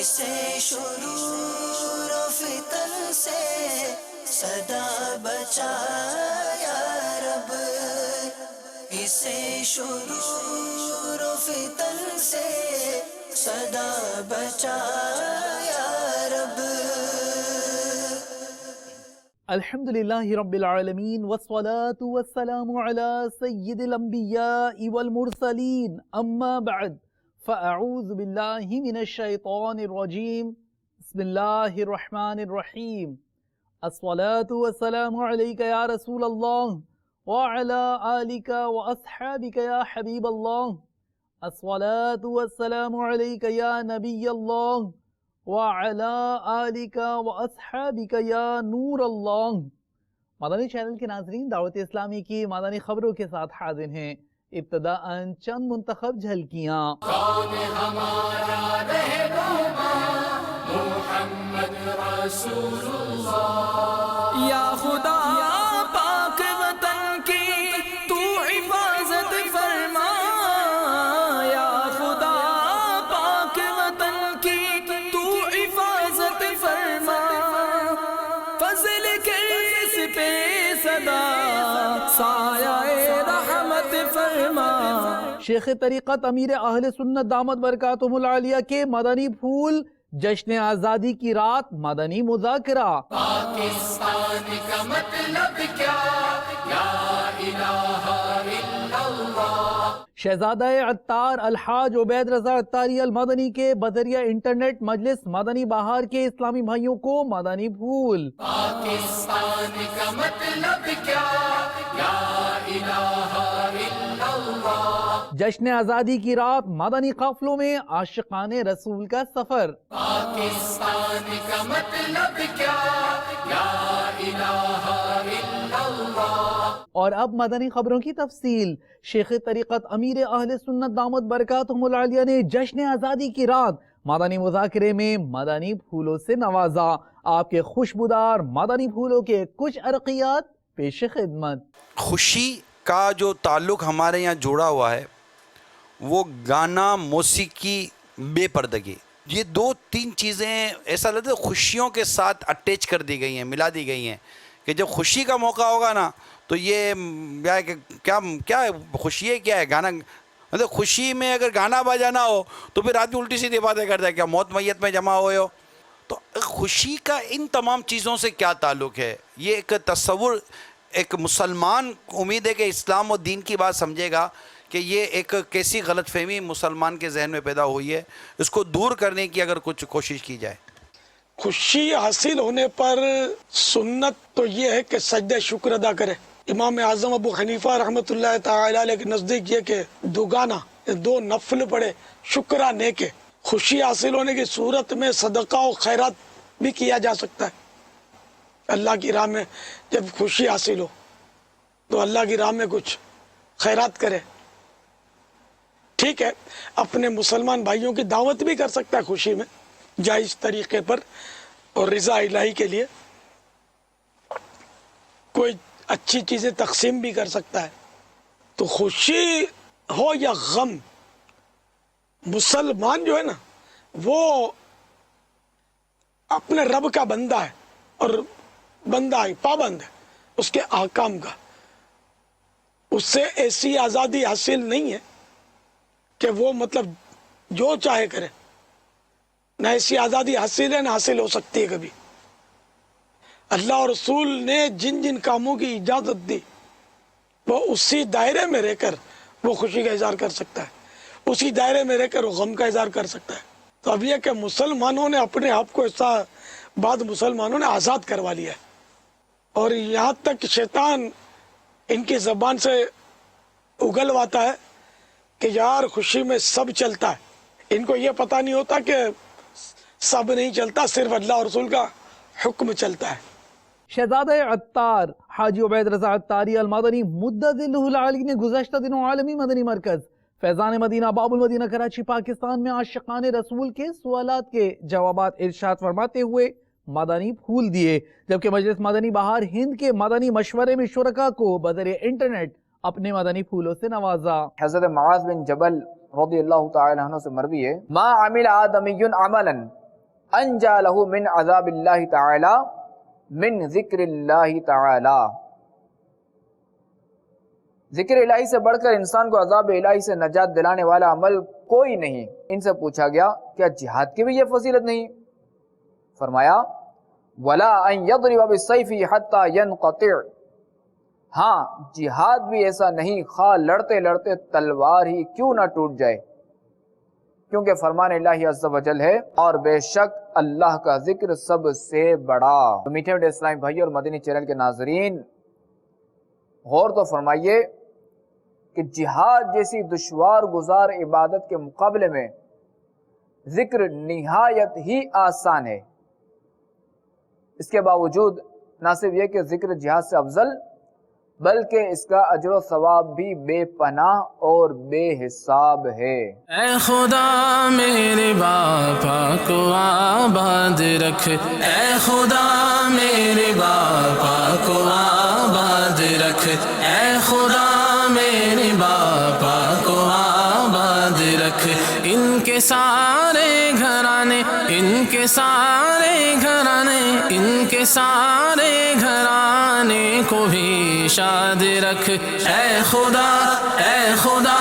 اسے شرور و فتن سے صدا بچا یا رب، اسے شرور و فتن سے صدا بچا یا رب۔ الحمدللہ رب العالمین والصلاة والسلام علی سید الانبیاء والمرسلین، اما بعد فاعوذ باللہ من الشیطان الرجیم، بسم اللہ الرحمن الرحیم۔ الصلاة والسلام علیک یا رسول اللہ وعلی آلک واصحابک یا حبیب اللہ، الصلاة والسلام علیک یا نبی اللہ وعلی آلک واصحابک یا نور اللہ۔ مدنی چینل کے ناظرین، دعوت اسلامی کی مدنی خبروں کے ساتھ حاضر ہیں۔ ابتداءً چند منتخب جھلکیاں۔ کون ہمارا رہنما محمد رسول اللہ، یا خدا پاک وطن کی تو حفاظت فرما، یا خدا پاک وطن کی تو حفاظت فرما، فضل کے اس پہ صدا سایہ رحمت فرما۔ شیخ طریقت امیر اہل سنت دامت برکاتہم العالیہ کے مدنی پھول، جشن آزادی کی رات مدنی مذاکرہ۔ پاکستان کا مطلب کیا، لا الہ الا اللہ۔ شہزادہ عطار الحاج عبید رضا عطاری المدنی کے بذریعہ انٹرنیٹ مجلس مدنی بہار کے اسلامی بھائیوں کو مدنی پھول۔ پاکستان کا مطلب کیا، لا الہ الا اللہ۔ جشن آزادی کی رات مدنی قافلوں میں عاشقان رسول کا سفر۔ پاکستان کا مطلب کیا، لا الہ الا اللہ۔ اور اب مدنی خبروں کی تفصیل۔ شیخ طریقت امیر اہل سنت دامت برکاتہم العالیہ نے جشن آزادی کی رات مدنی مذاکرے میں مدنی پھولوں سے نوازا۔ آپ کے خوشبودار مدنی پھولوں کے کچھ عرقیات پیش خدمت۔ خوشی کا جو تعلق ہمارے یہاں جوڑا ہوا ہے وہ گانا، موسیقی، بے پردگی، یہ دو تین چیزیں ایسا لگتا ہے خوشیوں کے ساتھ اٹیچ کر دی گئی ہیں، ملا دی گئی ہیں کہ جب خوشی کا موقع ہوگا نا تو یہ کیا خوشی ہے، کیا ہے گانا، مطلب خوشی میں اگر گانا بجانا ہو تو پھر آدمی الٹی سیدھی باتیں کرتا ہے، کیا موت میت میں جمع ہوئے ہو۔ تو خوشی کا ان تمام چیزوں سے کیا تعلق ہے، یہ ایک تصور ایک مسلمان، امید ہے کہ اسلام و دین کی بات سمجھے گا کہ یہ ایک کیسی غلط فہمی مسلمان کے ذہن میں پیدا ہوئی ہے، اس کو دور کرنے کی اگر کچھ کوشش کی جائے۔ خوشی حاصل ہونے پر سنت تو یہ ہے کہ سجدہ شکر ادا کرے۔ امام اعظم ابو حنیفہ رحمۃ اللہ تعالی علیہ کے نزدیک یہ کہ دو گانا، دو نفل پڑھے، شکرانے کے۔ خوشی حاصل ہونے کی صورت میں صدقہ و خیرات بھی کیا جا سکتا ہے۔ اللہ کی راہ میں جب خوشی حاصل ہو تو اللہ کی راہ میں کچھ خیرات کرے، ٹھیک ہے۔ اپنے مسلمان بھائیوں کی دعوت بھی کر سکتا ہے خوشی میں، جائز طریقے پر، اور رضا الہی کے لیے کوئی اچھی چیزیں تقسیم بھی کر سکتا ہے۔ تو خوشی ہو یا غم، مسلمان جو ہے نا وہ اپنے رب کا بندہ ہے، اور بندہ ہے، پابند ہے اس کے احکام کا۔ اس سے ایسی آزادی حاصل نہیں ہے کہ وہ مطلب جو چاہے کرے، نہ ایسی آزادی حاصل ہے نہ حاصل ہو سکتی ہے کبھی۔ اللہ اور رسول نے جن جن کاموں کی اجازت دی وہ اسی دائرے میں رہ کر وہ خوشی کا اظہار کر سکتا ہے، اسی دائرے میں رہ کر وہ غم کا اظہار کر سکتا ہے۔ تو اب یہ کہ مسلمانوں نے اپنے آپ کو ایسا بعد مسلمانوں نے آزاد کروا لیا ہے، اور یہاں تک شیطان ان کی زبان سے اگلواتا ہے کہ یار خوشی میں سب چلتا ہے۔ ان کو یہ پتہ نہیں ہوتا کہ سب نہیں چلتا، صرف اللہ اور رسول کا حکم چلتا ہے۔ شہزادہ عطار حاجی عبید رضا عطاری المدنی مدد اللہ العالی نے گزشتہ دنوں عالمی مدنی مرکز فیضان مدینہ باب المدینہ کراچی پاکستان میں عاشقان رسول کے سوالات کے جوابات ارشاد فرماتے ہوئے مدنی پھول دیے، جبکہ مجلس مدنی بہار ہند کے مدنی مشورے میں شرکاء کو بذریعہ انٹرنیٹ اپنے مدنی پھولوں سے نوازا۔ حضرت معاذ بن جبل رضی اللہ تعالی عنہ سے مروی ہے، ما عمل آدمی عملا انجا لہ من عذاب اللہ تعالی من ذکر اللہ تعالی. ذکر الہی سے بڑھ کر انسان کو عذاب الہی سے نجات دلانے والا عمل کوئی نہیں. ان سے پوچھا گیا کیا جہاد کی بھی یہ فضیلت نہیں؟ فرمایا ولا ان یضرب بالسیف حتی ینقطع. ہاں جہاد بھی ایسا نہیں خواہ لڑتے لڑتے تلوار ہی کیوں نہ ٹوٹ جائے، کیونکہ فرمان اللہ عز و جل ہے اور بے شک اللہ کا ذکر سب سے بڑا. میٹھے میٹھے اسلامی بھائی اور مدنی چینل کے ناظرین، غور تو فرمائیے کہ جہاد جیسی دشوار گزار عبادت کے مقابلے میں ذکر نہایت ہی آسان ہے. اس کے باوجود نہ صرف یہ کہ ذکر جہاد سے افضل، بلکہ اس کا اجر و ثواب بھی بے پناہ اور بے حساب ہے. اے خدا میرے باپا کو آباد رکھ، اے خدا میرے باپا کو آباد رکھ، اے خدا میرے باپا کو آباد رکھ. ان کے سارے گھرانے، ان کے سارے گھرانے، ان کے سارے گھرانے کو بھی شاد رکھ. اے خدا، اے خدا،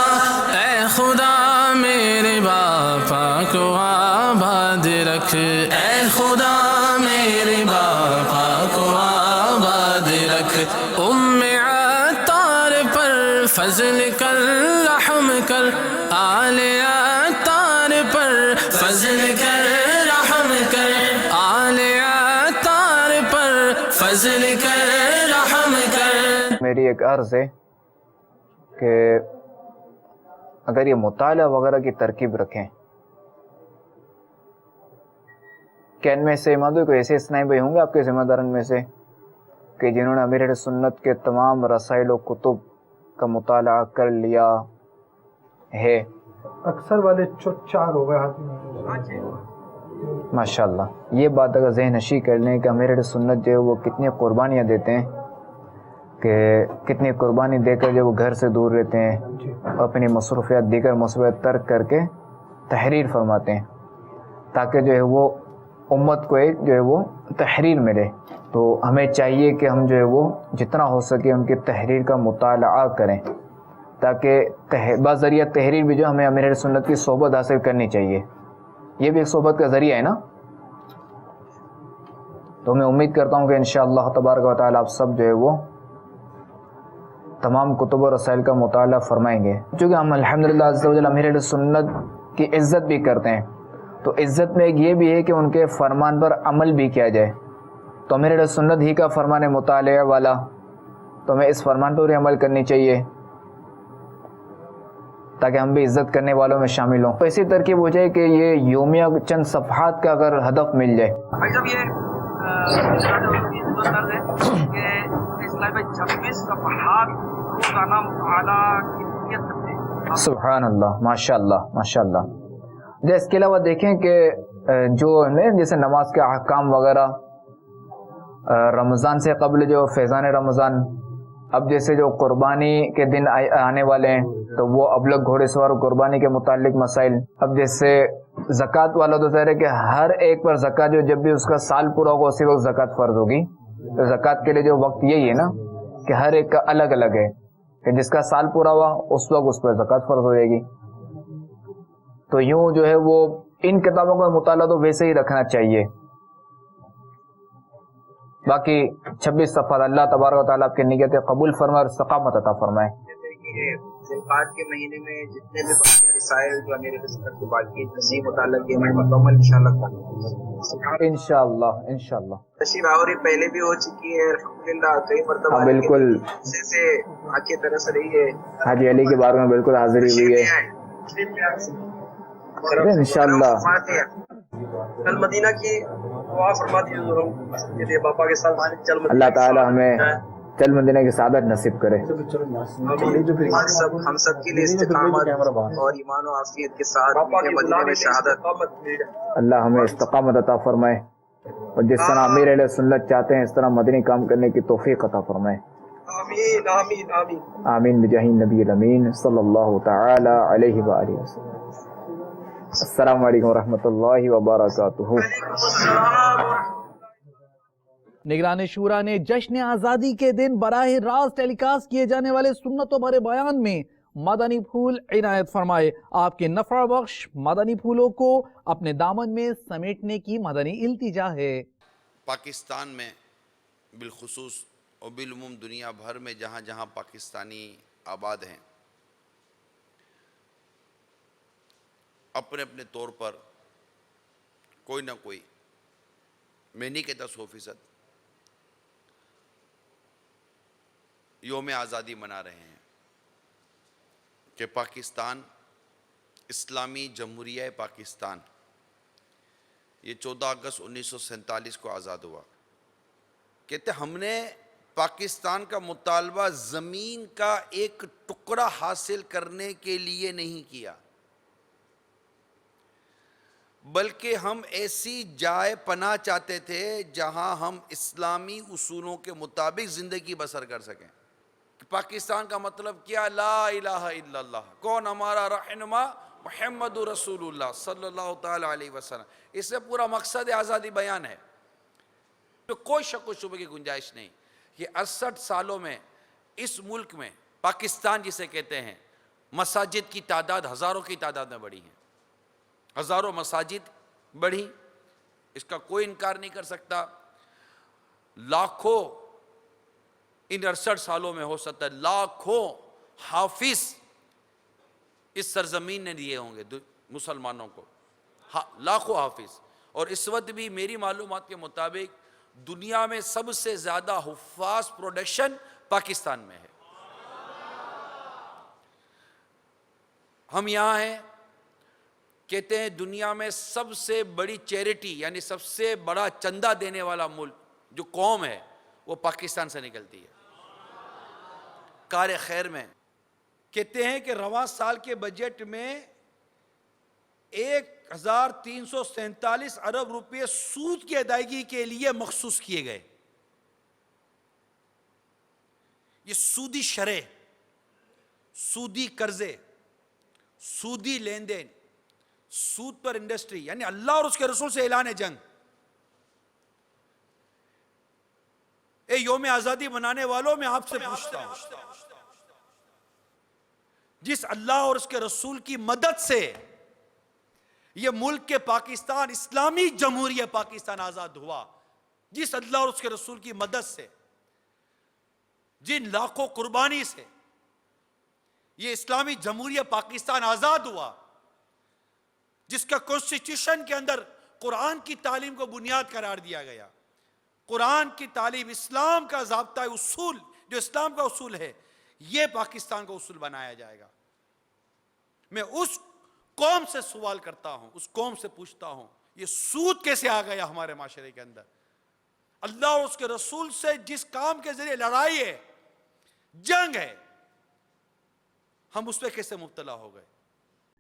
اے خدا میرے باپا کو آباد رکھ، اے خدا میرے باپا کو آباد رکھ. عطار پر فضل کر، رحم کر، آل عطار پر فضل کر، رحم کر، آل عطار پر فضل کر، رحم کر. میری ایک عرض ہے کہ اگر یہ مطالعہ وغیرہ کی ترکیب رکھیں کہ ان میں سے مادو کوئی ایسے اسلامی بھائی ہوں گے آپ کے ذمہ داران میں سے کہ جنہوں نے امیر سنت کے تمام رسائل و کتب کا مطالعہ کر لیا ہے؟ اکثر والے 4 ہو گئے ہاتھ میں. ماشاءاللہ. یہ بات اگر ذہن نشی کر لیں کہ امیر سنت جو ہے وہ کتنی قربانیاں دیتے ہیں، کہ کتنی قربانی دے کر جو وہ گھر سے دور رہتے ہیں، اپنی مصروفیات دیگر مصروفیات ترک کر کے تحریر فرماتے ہیں تاکہ جو ہے وہ امت کو ایک جو ہے وہ تحریر ملے. تو ہمیں چاہیے کہ ہم جو ہے وہ جتنا ہو سکے ان کی تحریر کا مطالعہ کریں تاکہ بذریعہ تحریر بھی جو ہمیں امیر سنت کی صحبت حاصل کرنی چاہیے. یہ بھی ایک صحبت کا ذریعہ ہے نا. تو میں امید کرتا ہوں کہ انشاءاللہ تبارک و تعالی آپ سب جو ہے وہ تمام کتب و رسائل کا مطالعہ فرمائیں گے. چونکہ ہم الحمدللہ عز و جل امیر سنت کی عزت بھی کرتے ہیں، تو عزت میں ایک یہ بھی ہے کہ ان کے فرمان پر عمل بھی کیا جائے. تو امیر سنت ہی کا فرمان مطالعہ والا، تو ہمیں اس فرمان پر بھی عمل کرنی چاہیے تاکہ ہم بھی عزت کرنے والوں میں شامل ہوں. تو اسی ترکیب ہو جائے کہ یہ یومیہ چند صفحات کا اگر ہدف مل جائے. بھائی جب یہ 26 صفحات روزانہ مطالعہ کی نیت کرتے ہیں. سبحان اللہ، ماشاء اللہ، ماشاء اللہ. اس کے علاوہ دیکھیں کہ جو جیسے نماز کے احکام وغیرہ، رمضان سے قبل جو فیضان رمضان، اب جیسے جو قربانی کے دن آنے والے ہیں تو وہ ابلغ گھوڑے سوار قربانی کے متعلق مسائل. اب جیسے زکوٰۃ والا تو ظاہر ہے کہ ہر ایک پر زکوٰۃ جو جب بھی اس کا سال پورا ہوگا اسی وقت زکوٰۃ فرض ہوگی. تو زکوٰۃ کے لیے جو وقت یہی ہے نا کہ ہر ایک کا الگ الگ ہے، کہ جس کا سال پورا ہوا اس وقت اس پر زکوٰۃ فرض ہو جائے گی. تو یوں جو ہے وہ ان کتابوں کا مطالعہ تو ویسے ہی رکھنا چاہیے. باقی 26 صفحات اللہ تبارک و تعالیٰ آپ کی نیت قبول فرمائے اور استقامت عطا فرمائے. ذوالقعدہ کے مہینے میں جتنے بھی باقی رسائل جو امیر سنت کے باقی تفصیل متعلق ہے مکمل انشاءاللہ. انشاءاللہ انشاءاللہ. تشریف آوری پہلے بھی ہو چکی ہے الحمدللہ کئی مرتبہ. بالکل سے آنکھیں ترس رہی ہے. حاجی علی کے بارے میں بالکل حاضری ہوئی ہے انشاءاللہ. کل مدینہ کی دعا فرما دیجیے باپا کے ساتھ. اللہ تعالی ہمیں چل مدینہ کی سعادت نصیب کرے. ہم سب کے لیے استقامت اور ایمان و عافیت کے ساتھ مدینہ میں شہادت. اللہ ہمیں استقامت عطا فرمائے اور جس طرح امیر اہل سنت چاہتے ہیں اس طرح مدنی کام کرنے کی توفیق عطا فرمائے. آمین آمین آمین آمین بجاہ النبی الامین صلی اللہ تعالی علیہ وآلہ وسلم. السلام علیکم ورحمۃ اللہ وبرکاتہ۔ نگران شورا نے جشن آزادی کے دن براہ راست ٹیلی کاسٹ کیے جانے والے سنتوں بھرے بیان میں مدنی پھول عنایت فرمائے۔ آپ کے نفع بخش مدنی پھولوں کو اپنے دامن میں سمیٹنے کی مدنی التجا ہے۔ پاکستان میں بالخصوص اور بالعموم دنیا بھر میں جہاں جہاں پاکستانی آباد ہیں، اپنے اپنے طور پر کوئی نہ کوئی، میں نہیں کہتا 100%، یوم آزادی منا رہے ہیں کہ پاکستان اسلامی جمہوریہ پاکستان یہ 14 اگست 1947 کو آزاد ہوا۔ کہتے ہم نے پاکستان کا مطالبہ زمین کا ایک ٹکڑا حاصل کرنے کے لیے نہیں کیا، بلکہ ہم ایسی جائے پناہ چاہتے تھے جہاں ہم اسلامی اصولوں کے مطابق زندگی بسر کر سکیں۔ پاکستان کا مطلب کیا؟ لا الہ الا اللہ، کون ہمارا رہنما؟ محمد رسول اللہ صلی اللہ تعالی علیہ وسلم۔ اس سے پورا مقصد آزادی بیان ہے، تو کوئی شک و شبہ کی گنجائش نہیں۔ یہ 68 سالوں میں اس ملک میں، پاکستان جسے کہتے ہیں، مساجد کی تعداد ہزاروں کی تعداد میں بڑھی ہیں، ہزاروں مساجد بڑھی، اس کا کوئی انکار نہیں کر سکتا۔ لاکھوں ان 68 سالوں میں ہو سکتا ہے لاکھوں حافظ اس سرزمین نے دیے ہوں گے مسلمانوں کو، لاکھوں حافظ۔ اور اس وقت بھی میری معلومات کے مطابق دنیا میں سب سے زیادہ حفاظ پروڈکشن پاکستان میں ہے۔ ہم یہاں ہیں، کہتے ہیں دنیا میں سب سے بڑی چیریٹی یعنی سب سے بڑا چندہ دینے والا ملک جو قوم ہے وہ پاکستان سے نکلتی ہے۔ کار خیر میں کہتے ہیں کہ رواں سال کے بجٹ میں 1347 ارب روپے سود کی ادائیگی کے لیے مخصوص کیے گئے۔ یہ سودی شرح، سودی قرضے، سودی لین دین، سود پر انڈسٹری، یعنی اللہ اور اس کے رسول سے اعلان جنگ۔ اے یوم آزادی منانے والوں، میں آپ سے پوچھتا ہوں، جس اللہ اور اس کے رسول کی مدد سے یہ ملک کے پاکستان اسلامی جمہوریہ پاکستان آزاد ہوا، جس اللہ اور اس کے رسول کی مدد سے، جن لاکھوں قربانی سے یہ اسلامی جمہوریہ پاکستان آزاد ہوا، جس کا کانسٹیٹیوشن کے اندر قرآن کی تعلیم کو بنیاد قرار دیا گیا، قرآن کی تعلیم، اسلام کا ضابطہ اصول جو اسلام کا اصول ہے، یہ پاکستان کا اصول بنایا جائے گا۔ میں اس قوم سے سوال کرتا ہوں، اس قوم سے پوچھتا ہوں، یہ سود کیسے آ گیا ہمارے معاشرے کے اندر؟ اللہ اور اس کے رسول سے جس کام کے ذریعے لڑائی ہے، جنگ ہے، ہم اس پہ کیسے مبتلا ہو گئے؟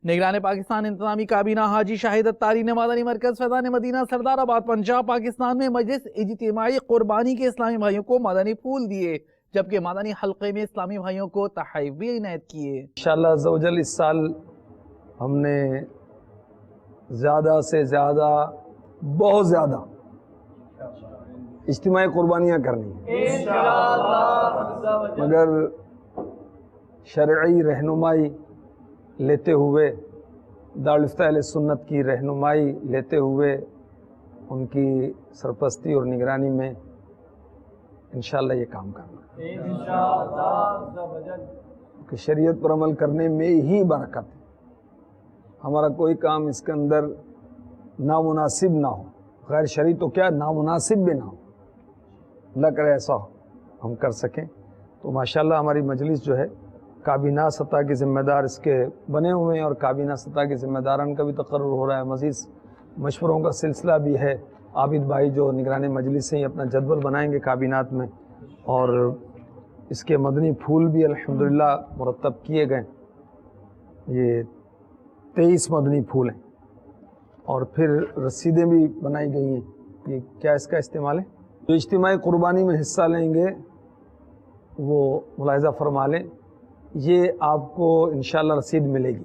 نگران پاکستان انتظامی کابینہ حاجی شاہد اتاری نے مدنی مرکز فیضان مدینہ سردار آباد پنجاب پاکستان میں مجلس اجتماعی قربانی کے اسلامی بھائیوں کو مدنی پھول دیے، جبکہ مدنی حلقے میں اسلامی بھائیوں کو تحائف بھی عنایت کیے۔ انشاءاللہ عز و جل اس سال ہم نے زیادہ سے زیادہ، بہت زیادہ اجتماعی قربانیاں کرنی ہیں، مگر شرعی رہنمائی لیتے ہوئے، دارالفتہ اہل سنت کی رہنمائی لیتے ہوئے، ان کی سرپرستی اور نگرانی میں انشاءاللہ یہ کام کرنا ہے، کہ شریعت پر عمل کرنے میں ہی برکت ہے۔ ہمارا کوئی کام اس کے اندر نامناسب نہ ہو، غیر شرعی تو کیا نامناسب بھی نہ ہو، اللہ کرے ایسا ہم کر سکیں۔ تو ماشاءاللہ ہماری مجلس جو ہے کابینہ سطح کے ذمہ دار اس کے بنے ہوئے ہیں، اور کابینہ سطح کے ذمہ داران کا بھی تقرر ہو رہا ہے، مزید مشوروں کا سلسلہ بھی ہے۔ عابد بھائی جو نگران مجلس ہیں، اپنا جدول بنائیں گے کابینات میں، اور اس کے مدنی پھول بھی الحمدللہ مرتب کیے گئے، یہ 23 مدنی پھول ہیں، اور پھر رسیدیں بھی بنائی گئی ہیں۔ یہ کیا اس کا استعمال ہے؟ جو اجتماعی قربانی میں حصہ لیں گے وہ ملاحظہ فرما لیں، یہ آپ کو انشاءاللہ رسید ملے گی،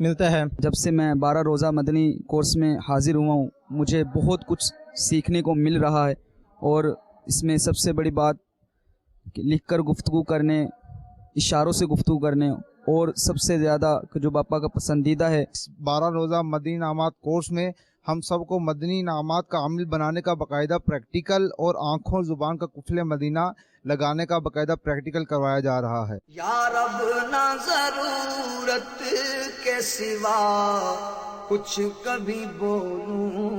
ملتا ہے۔ جب سے میں 12 روزہ مدنی کورس میں حاضر ہوا ہوں مجھے بہت کچھ سیکھنے کو مل رہا ہے، اور اس میں سب سے بڑی بات کہ لکھ کر گفتگو کرنے، اشاروں سے گفتگو کرنے، اور سب سے زیادہ جو باپا کا پسندیدہ ہے 12 روزہ مدنی انعامات کورس میں ہم سب کو مدنی انعامات کا عامل بنانے کا باقاعدہ پریکٹیکل اور آنکھوں زبان کا قفل مدینہ لگانے کا باقاعدہ پریکٹیکل کروایا جا رہا ہے۔ یا رب نہ ضرورت کے سوا کچھ کبھی بولوں،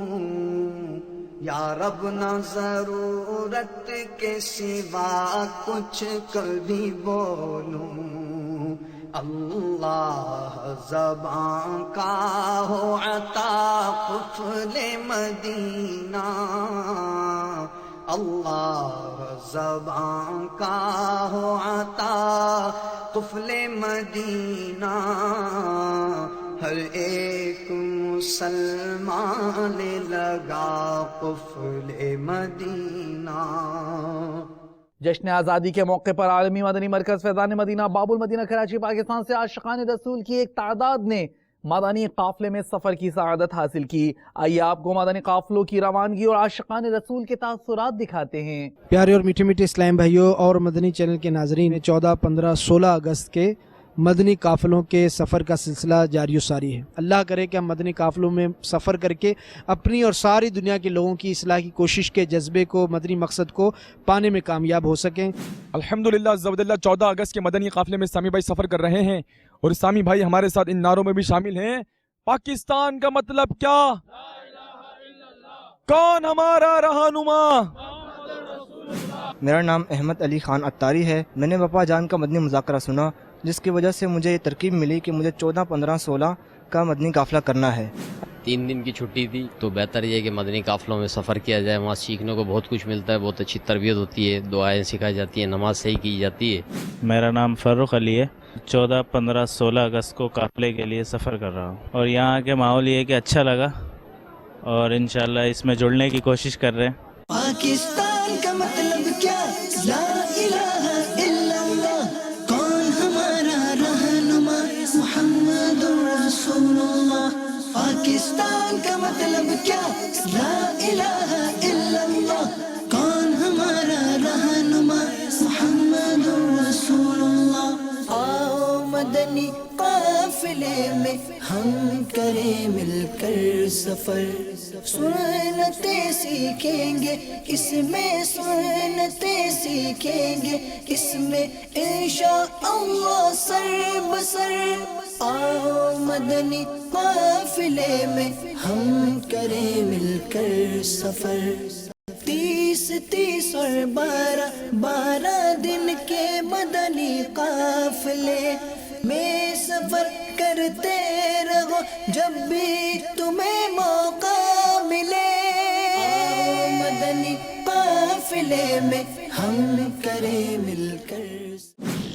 یا رب نہ ضرورت کے سوا کچھ کبھی بولوں، اللہ زبان کا ہو عطا قفل مدینہ، اللہ زبان کا ہو عطا قفل مدینہ، ہر ایک مسلمان لگا قفل مدینہ۔ جشن آزادی کے موقع پر عالمی مدنی مرکز فیضان مدینہ باب المدینہ کراچی پاکستان سے عاشقان رسول کی ایک تعداد نے مدنی قافلے میں سفر کی سعادت حاصل کی۔ آئیے آپ کو مدنی قافلوں کی روانگی اور عاشقان رسول کے تاثرات دکھاتے ہیں۔ پیارے اور میٹھے میٹھے اسلام بھائیوں اور مدنی چینل کے ناظرین، 14، 15، 16 اگست کے مدنی قافلوں کے سفر کا سلسلہ جاری و ساری ہے۔ اللہ کرے کہ ہم مدنی قافلوں میں سفر کر کے اپنی اور ساری دنیا کے لوگوں کی اصلاح کی کوشش کے جذبے کو، مدنی مقصد کو پانے میں کامیاب ہو سکیں۔ الحمدللہ عزوجل 14 اگست کے مدنی قافلے میں سامی بھائی سفر کر رہے ہیں، اور سامی بھائی ہمارے ساتھ ان نعروں میں بھی شامل ہیں۔ پاکستان کا مطلب کیا؟ کون ہمارا رہنما؟ میرا نام احمد علی خان اتاری ہے۔ میں نے باپا جان کا مدنی مذاکرہ سنا، جس کی وجہ سے مجھے یہ ترغیب ملی کہ مجھے 14، 15، 16 کا مدنی قافلہ کرنا ہے۔ 3 دن کی چھٹی تھی تو بہتر یہ ہے کہ مدنی قافلوں میں سفر کیا جائے، وہاں سیکھنے کو بہت کچھ ملتا ہے، بہت اچھی تربیت ہوتی ہے، دعائیں سکھائی جاتی ہیں، نماز صحیح کی جاتی ہے۔ میرا نام فاروق علی ہے۔ 14، 15، 16 اگست کو قافلے کے لیے سفر کر رہا ہوں، اور یہاں کے ماحول یہ کہ اچھا لگا، اور انشاءاللہ اس میں جڑنے کی کوشش کر رہے ہیں۔ پاکستان کا مطلب کیا؟ لا الہ الا اللہ، کون ہمارا رہنما؟ محمد رسول اللہ۔ پاکستان کا مطلب کیا؟ لا الہ الا اللہ، کون ہمارا رہنما؟ محمد رسول اللہ۔ آؤ مدنی قافلے میں ہم کریں مل کر سفر، سنتیں سیکھیں گے اس میں، سنتیں سیکھیں گے اس میں، انشاءاللہ سر بسر۔ آؤ مدنی قافلے میں ہم کریں مل کر سفر، 30 اور 12 دن کے مدنی قافلے میں سفر کرتے رہو جب بھی تمہیں موقع ملے۔ آؤ مدنی قافلے میں ہم کریں مل کر۔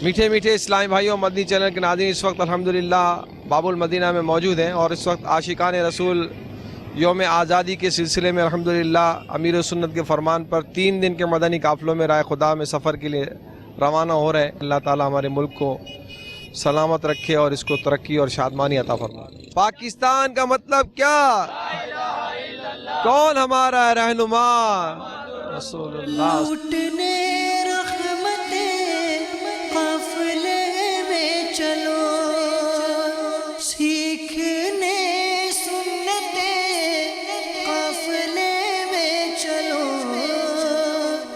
میٹھے میٹھے اسلامی بھائیوں، مدنی چینل کے ناظرین، اس وقت الحمدللہ باب المدینہ میں موجود ہیں، اور اس وقت عاشقان رسول یوم آزادی کے سلسلے میں الحمدللہ امیر سنت کے فرمان پر 3 دن کے مدنی قافلوں میں رائے خدا میں سفر کے لیے روانہ ہو رہے ہیں۔ اللہ تعالی ہمارے ملک کو سلامت رکھے اور اس کو ترقی اور شادمانی عطا فرمائے۔ پاکستان کا مطلب کیا؟ کون ہمارا رہنما؟ رسول اللہ۔ لوٹنے رحمتیں قافلے میں چلو، سیکھنے سنتیں قافلے میں چلو،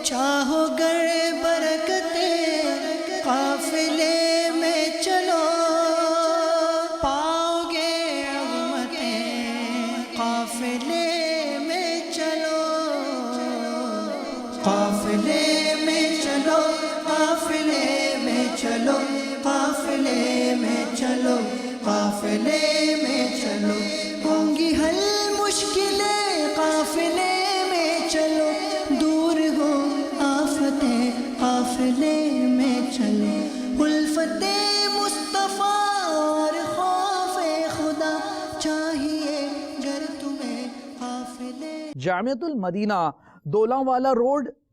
چاہو گر برکتیں قافلے میں چلو، پاؤ گے عظمتیں قافلے میں چلو، قافلے میں چلو، قافلے میں چلو، قافلے میں چلو، قافلے میں چلو، ہوں گی حل مشکلیں قافلے میں چلو، دور ہو آفتیں قافلے میں چلو، الفت مصطفیٰ اور خوف خدا چاہیے گر تمہیں قافلے۔ جامعۃ المدینہ، دولان والا روڈ،